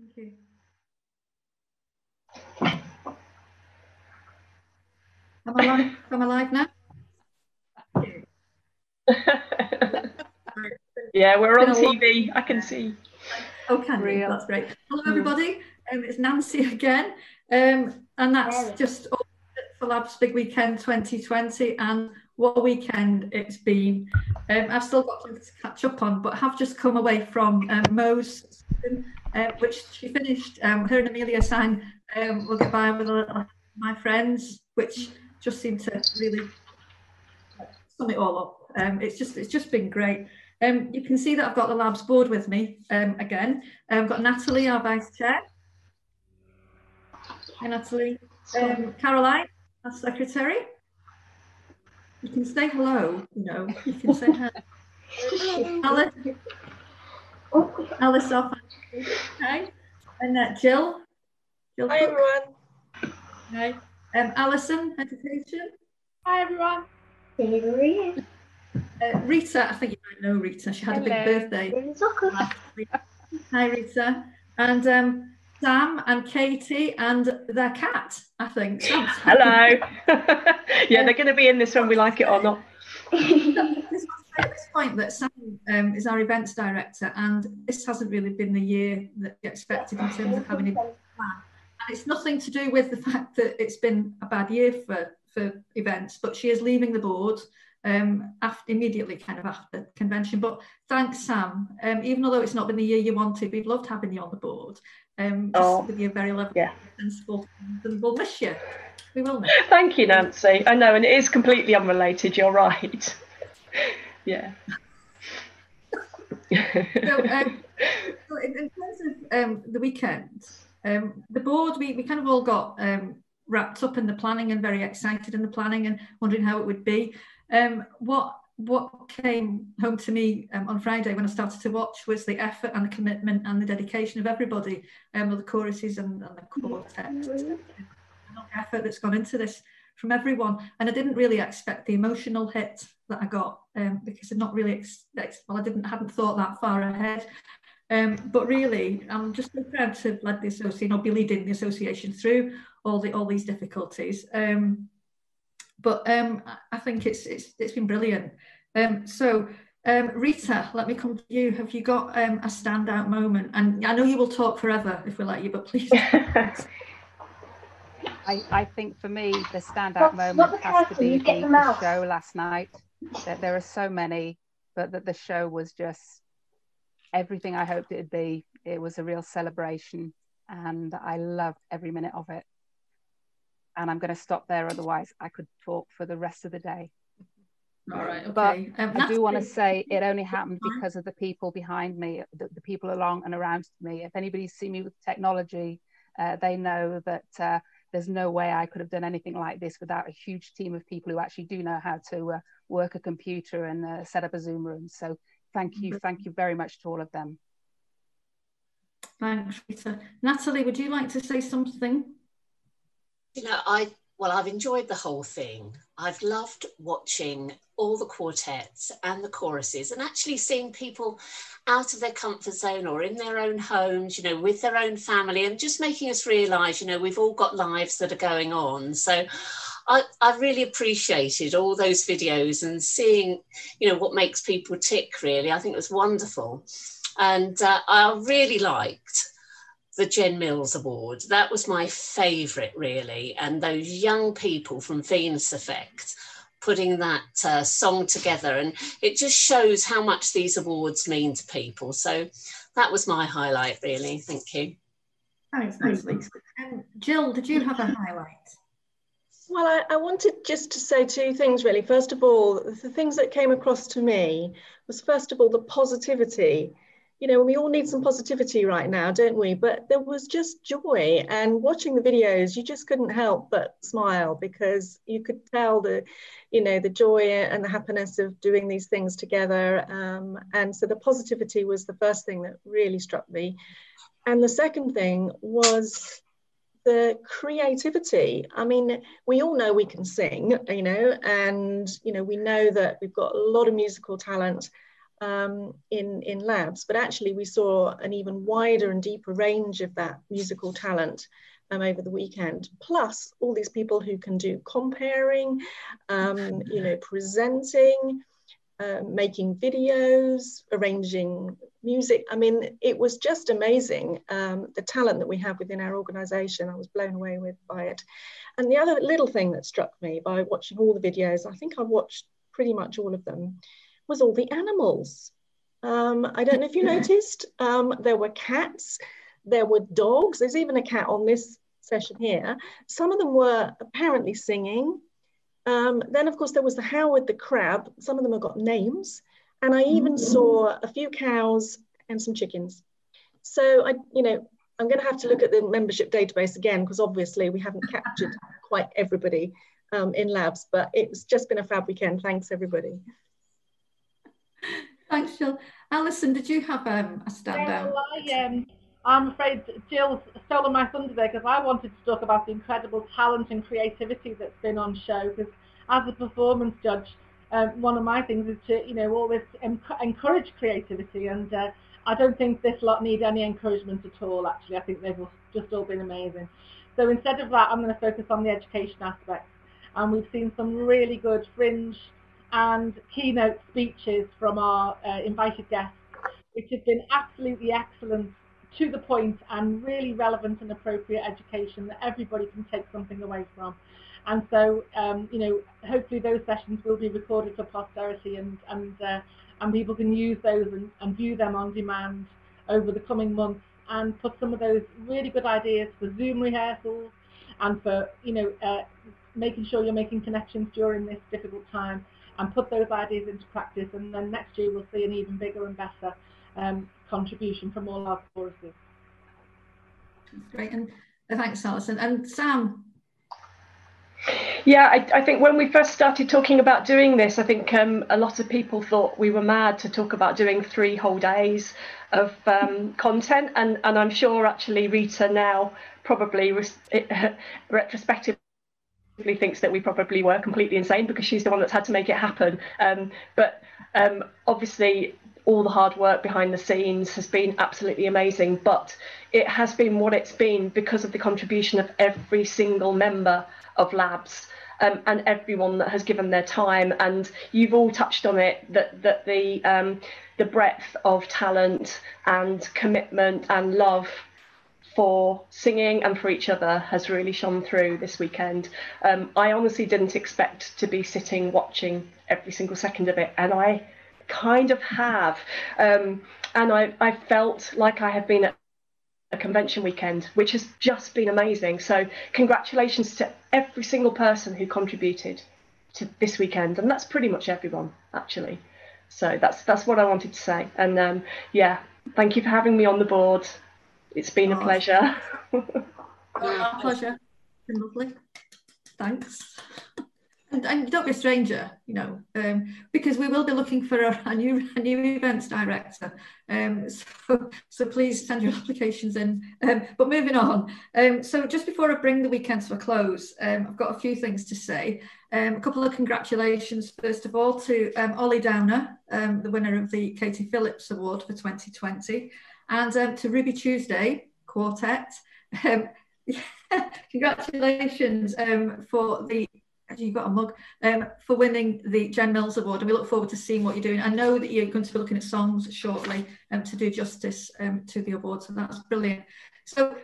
Thank you. Am I live now? Yeah, we're on TV. I can see. Oh, can you? That's great. Hello, everybody. It's Nancy again. And that's just all for Labs Big Weekend 2020. And what a weekend it's been. I've still got plenty to catch up on, but have just come away from Mo's, which she finished. Her and Amelia sang We'll Get By With a Little My Friends, which just seemed to really sum it all up. It's just been great. You can see that I've got the Labs board with me again. I've got Natalie, our Vice Chair. Hi, Natalie. Caroline, our Secretary. You can say hello, you know, you can say hello. Alice, our okay. And Jill. Hi, everyone. Hi. Alison, Education. Hi, everyone. Rita, I think you might know Rita. She had a big birthday. Hi, Rita. And Sam and Katie and their cat, I think. Hello. Yeah, they're going to be in this one, we like it or not. At this point that Sam is our events director, and this hasn't really been the year that we expected in terms of having a plan. And it's nothing to do with the fact that it's been a bad year for events, but she is leaving the board immediately kind of after convention. But thanks, Sam. Even though it's not been the year you wanted, we've loved having you on the board. With your very lovely sensible, and we'll miss you. We will miss you. Thank you, Nancy. I know, and it is completely unrelated, you're right. Yeah. So in terms of the weekend, the board, we kind of all got wrapped up in the planning and very excited in the planning and wondering how it would be. What came home to me on Friday when I started to watch was the effort and the commitment and the dedication of everybody, of the choruses and the quartet, and the effort that's gone into this from everyone. And I didn't really expect the emotional hit that I got because I'd not really hadn't thought that far ahead. But really, I'm just so proud to have led the association, or be leading the association through all these difficulties. But I think it's been brilliant. So Rita, let me come to you. Have you got a standout moment? And I know you will talk forever if we let you, but please. I think for me, the standout moment has to be the show last night. There are so many, but that the show was just everything I hoped it'd be. It was a real celebration, and I loved every minute of it. And I'm going to stop there, otherwise I could talk for the rest of the day. All right, okay. But I do want to say it only happened because of the people behind me, the people along and around me. If anybody's seen me with technology, they know that there's no way I could have done anything like this without a huge team of people who actually do know how to work a computer and set up a Zoom room. So thank you very much to all of them. Thanks, Rita. Natalie, would you like to say something? You know, I've enjoyed the whole thing. I've loved watching all the quartets and the choruses and actually seeing people out of their comfort zone or in their own homes, you know, with their own family, and just making us realise, you know, we've all got lives that are going on. So I really appreciated all those videos and seeing, you know, what makes people tick, really. I think it was wonderful. And I really liked the Jen Mills Award. That was my favourite, really. And those young people from Venus Effect putting that song together. And it just shows how much these awards mean to people. So that was my highlight, really. Thank you. Thanks, Natalie. Jill, did you have a highlight? Well, I wanted just to say two things, really. First of all, the things that came across to me was, first of all, the positivity. You know, we all need some positivity right now, don't we? But there was just joy, and watching the videos, you just couldn't help but smile, because you could tell the joy and the happiness of doing these things together. And so the positivity was the first thing that really struck me. And the second thing was the creativity. I mean, we all know we can sing, you know, and, you know, we know that we've got a lot of musical talent. in LABBS, but actually we saw an even wider and deeper range of that musical talent over the weekend, plus all these people who can do comparing, you know, presenting, making videos, arranging music. I mean, it was just amazing, the talent that we have within our organisation. I was blown away by it. And the other little thing that struck me by watching all the videos, I think I watched pretty much all of them, was all the animals. I don't know if you noticed, there were cats, there were dogs, there's even a cat on this session here. Some of them were apparently singing. Then of course there was the Howard the crab, some of them have got names, and I even saw a few cows and some chickens. So you know, I'm going to have to look at the membership database again, because obviously we haven't captured quite everybody in LABBS, but it's just been a fab weekend. Thanks everybody. Thanks, Jill. Alison, did you have a standout? Yeah, well, I'm afraid Jill's stolen my thunder there, because I wanted to talk about the incredible talent and creativity that's been on show. Because as a performance judge, one of my things is to, you know, always encourage creativity, and I don't think this lot need any encouragement at all. Actually, I think they've just all been amazing. So instead of that, I'm going to focus on the education aspects, and we've seen some really good fringe and keynote speeches from our invited guests, which have been absolutely excellent, to the point, and really relevant and appropriate education that everybody can take something away from. And so, you know, hopefully those sessions will be recorded for posterity, and people can use those and view them on demand over the coming months, and put some of those really good ideas for Zoom rehearsals, and for, you know, making sure you're making connections during this difficult time, and put those ideas into practice. And then next year we'll see an even bigger and better contribution from all our choruses. Great, and thanks, Alison. And Sam? Yeah, I think when we first started talking about doing this, I think a lot of people thought we were mad to talk about doing 3 whole days of content, and I'm sure actually Rita now probably retrospectively thinks that we probably were completely insane, because she's the one that's had to make it happen. But obviously all the hard work behind the scenes has been absolutely amazing, but it has been what it's been because of the contribution of every single member of LABBS, and everyone that has given their time. And you've all touched on it, that the breadth of talent and commitment and love for singing and for each other has really shone through this weekend. I honestly didn't expect to be sitting watching every single second of it, and I kind of have, and I felt like I have been at a convention weekend, which has just been amazing. So congratulations to every single person who contributed to this weekend, and that's pretty much everyone actually. So that's what I wanted to say. And yeah, thank you for having me on the board. It's been a pleasure. Our pleasure. It's been lovely. Thanks. And don't be a stranger, you know, because we will be looking for a new events director. So please send your applications in. But moving on. So just before I bring the weekend to a close, I've got a few things to say. A couple of congratulations, first of all, to Ollie Downer, the winner of the Katie Phillips Award for 2020, and to Ruby Tuesday Quartet. Congratulations for the... You've got a mug, for winning the Jen Mills Award, and we look forward to seeing what you're doing. I know that you're going to be looking at songs shortly to do justice to the award, so that's brilliant. So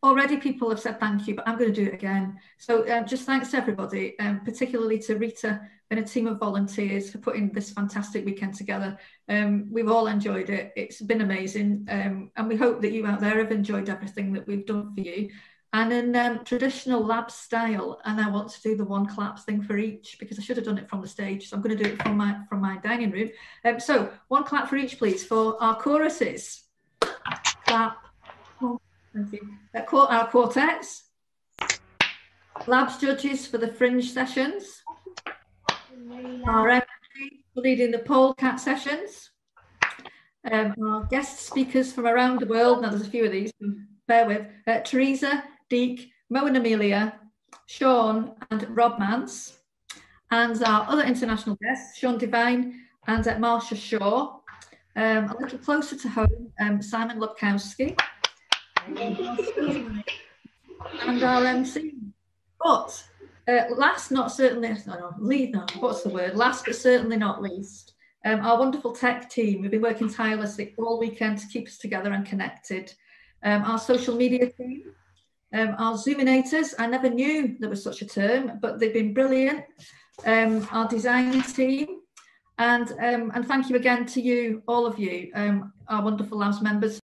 already people have said thank you, but I'm going to do it again. So just thanks to everybody, particularly to Rita and a team of volunteers for putting this fantastic weekend together. We've all enjoyed it. It's been amazing, and we hope that you out there have enjoyed everything that we've done for you. And in traditional LABBS style, and I want to do the one clap thing for each, because I should have done it from the stage, so I'm going to do it from my dining room. So one clap for each, please, for our choruses. Clap. Oh, thank you. Our quartets. LABBS judges for the fringe sessions. Our MC leading the polecat sessions. Our guest speakers from around the world. Now there's a few of these, bear with. Teresa, Deek, Mo and Amelia, Sean and Rob Mance, and our other international guests, Sean Devine, and Marsha Shaw. A little closer to home, Simon Lubkowski, and our MC. But last but certainly not least, our wonderful tech team. We've been working tirelessly all weekend to keep us together and connected. Our social media team, our Zoominators. I never knew there was such a term, but they've been brilliant. Our design team, and thank you again to you, all of you, our wonderful LABBS members,